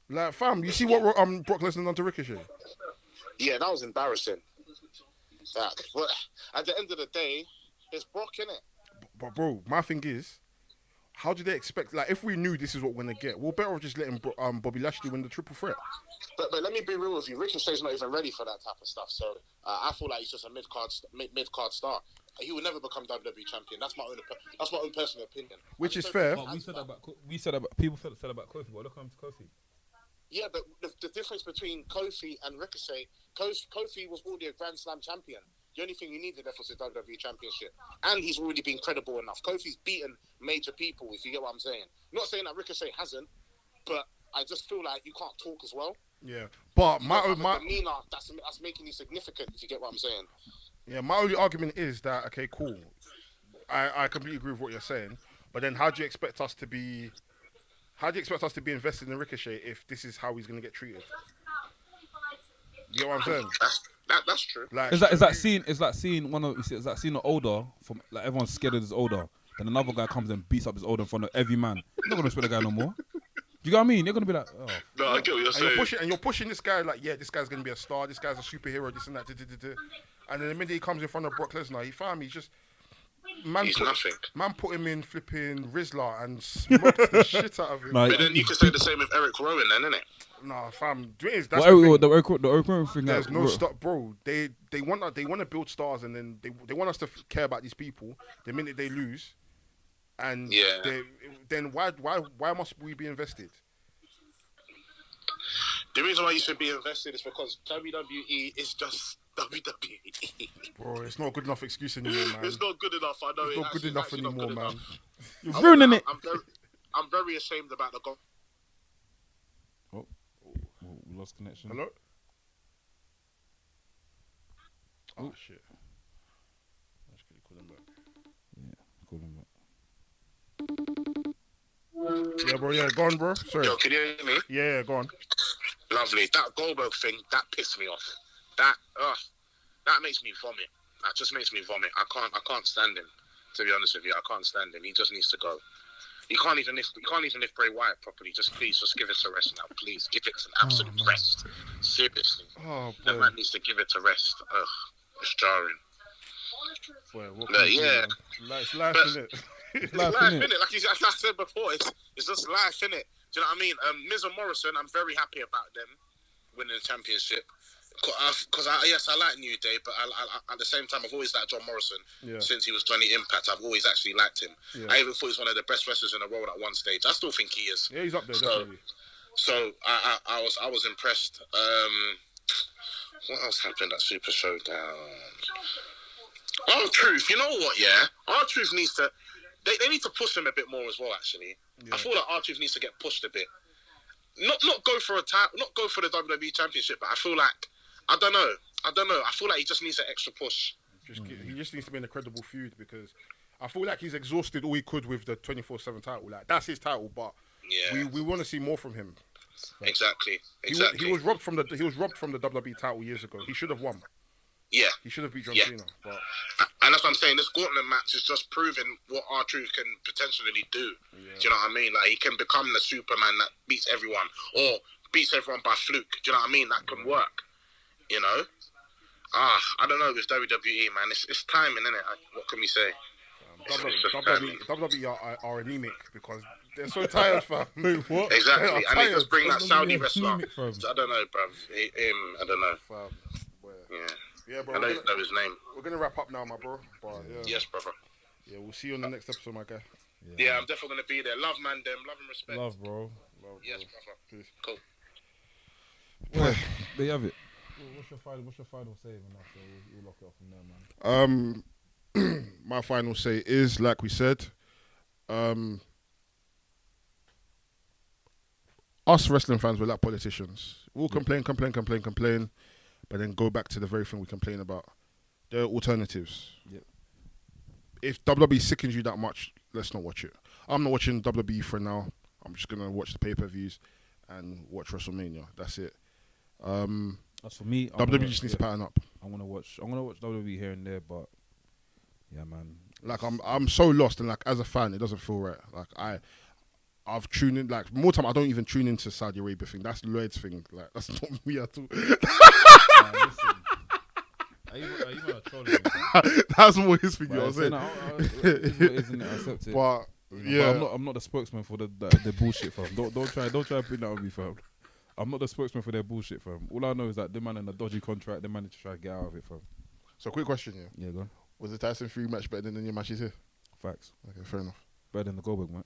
Like fam, you see what Brock Lesnar done to Ricochet? Yeah, that was embarrassing. But at the end of the day, it's Brock, innit? But bro, my thing is, how do they expect? Like, if we knew this is what we're gonna get, we're better off just letting Bobby Lashley win the triple threat. But let me be real with you. Ricochet's not even ready for that type of stuff. So I feel like he's just a mid card star. He will never become WWE champion. That's my own personal opinion. Which is fair. We said about people said about Kofi. But look, comes to Kofi. Yeah, but the difference between Kofi and Ricochet, Kofi was already a Grand Slam champion. The only thing you needed there was the WWE Championship. And he's already been credible enough. Kofi's beaten major people, if you get what I'm saying. Not saying that Ricochet hasn't, but I just feel like you can't talk as well. Yeah. But my demeanor, that's making you significant, if you get what I'm saying. Yeah, my only argument is that, okay, cool. I completely agree with what you're saying. But then how do you expect us to be invested in Ricochet if this is how he's going to get treated? You get what I'm saying? That's true. Like, is that scene of older from like everyone's scared of this older, then another guy comes and beats up his older in front of every man. You're not gonna respect the guy no more. You get what I mean? You're gonna be like, oh. No, I get what you're saying. You're pushing this guy like, yeah, this guy's gonna be a star. This guy's a superhero. This and that. And then the minute he comes in front of Brock Lesnar, he's just nothing. Man put him in flipping Rizzler and smoked the shit out of him. But then you can say the same with Eric Rowan, then, innit? Nah, fam. That's the Eric Rowan thing. There's no stop, bro. They want to build stars, and then they want us to care about these people. The minute they lose, and then why must we be invested? The reason why you should be invested is because WWE is just WWE. Bro, it's not a good enough excuse anymore, man. It's not good enough. I know it's not good enough anymore, man. You're ruining it. I'm very ashamed about the goal. We lost connection. Hello? Oh, shit. I just call him back. Yeah, call him back. Yeah, bro, yeah, go on, bro. Sorry. Yo, can you hear me? Yeah, go on. Lovely. That Goldberg thing, that pissed me off. That makes me vomit. That just makes me vomit. I can't stand him. To be honest with you, I can't stand him. He just needs to go. You can't even lift Bray Wyatt properly. Just please, just give it a rest now. Please, give it an absolute rest. Seriously. That man needs to give it a rest. Ugh, it's jarring. Yeah. It's life, innit? It's life, innit? Like I said before, it's just life, innit? Do you know what I mean? Miz and Morrison, I'm very happy about them winning the championship. Because I like New Day, but I, at the same time, I've always liked John Morrison since he was Johnny Impact. I've always actually liked him. Yeah. I even thought he was one of the best wrestlers in the world at one stage. I still think he is. Yeah, he's up there, definitely. So I was impressed. What else happened at Super Showdown? R-Truth, you know what? Yeah, R-Truth needs to. They need to push him a bit more as well. Actually, I feel like R-Truth needs to get pushed a bit. Not go for not go for the WWE Championship, but I feel like. I don't know. I feel like he just needs an extra push. He just needs to be in a credible feud because I feel like he's exhausted all he could with the 24/7 title. Like that's his title, but we want to see more from him. Like, exactly. He was robbed from the WWE title years ago. He should have won. Yeah. He should have beat John Cena. But... And that's what I'm saying. This gauntlet match is just proving what R-Truth can potentially do. Yeah. Do you know what I mean? Like he can become the Superman that beats everyone, or beats everyone by fluke. Do you know what I mean? That can work. You know, I don't know with WWE, man. It's timing, innit? What can we say? It's just timing. WWE are anemic because they're so tired, fam. What? Exactly, and they just bring that Saudi WWE wrestler. anemic, fam. I don't know, bruv. I don't know. Fam. Yeah, bro. I don't know his name. We're gonna wrap up now, my bro. But, yeah. Yes, brother. Yeah, we'll see you on the next episode, my guy. Yeah, I'm definitely gonna be there. Love, Mandem. Love and respect. Love, bro. Yes, brother. Peace. Cool. Well, there you have it. What's your final say, man? After we'll lock it off from there, man. My final say is, like we said, us wrestling fans, we're like politicians. We'll complain, but then go back to the very thing we complain about. There are alternatives. Yep. If WWE sickens you that much, let's not watch it. I'm not watching WWE for now. I'm just gonna watch the pay-per-views and watch WrestleMania. That's it. As for me, WWE just needs to pattern up. I'm gonna watch WWE here and there, but yeah, man. Like I'm so lost, and like as a fan, it doesn't feel right. Like I've tuned in, like more time I don't even tune into Saudi Arabia thing. That's Lloyd's thing. Like that's not me at all. Listen, are you gonna troll me? That's more his thing. You know what I'm saying? Isn't it? I accept it. But yeah, but I'm not the spokesman for the bullshit, fam. Don't try to bring that on me, fam. I'm not the spokesman for their bullshit, fam. All I know is that the man in a dodgy contract, they managed to try to get out of it, fam. So quick question, Yeah, go on. Was the Tyson Fury match better than your matches here? Facts. Okay, fair enough. Better than the Goldberg match.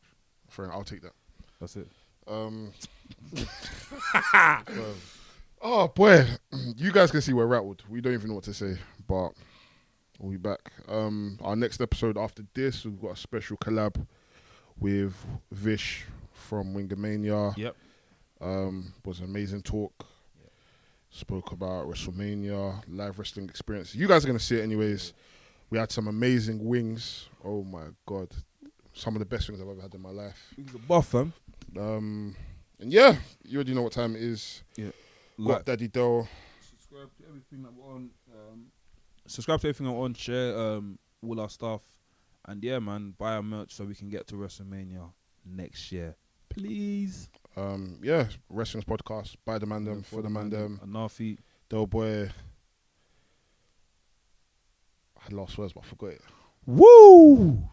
Fair enough. I'll take that. That's it. Oh boy, you guys can see we're rattled. We don't even know what to say, but we'll be back. Our next episode after this, we've got a special collab with Vish from Wingermania. Yep. Was an amazing talk. Yep. Spoke about WrestleMania, live wrestling experience. You guys are gonna see it anyways. We had some amazing wings. Oh my god, some of the best wings I've ever had in my life. He's a buff, fam. And yeah, you already know what time it is. Yeah. Got Daddy Dell. Subscribe to everything that we're on. Subscribe to everything I'm on. Share all our stuff. And yeah, man, buy our merch so we can get to WrestleMania next year. Please. Yeah, Wrestling's podcast. By the Mandem, for the Mandem. Anafi. Del Boy. I had last words, but I forgot it. Woo!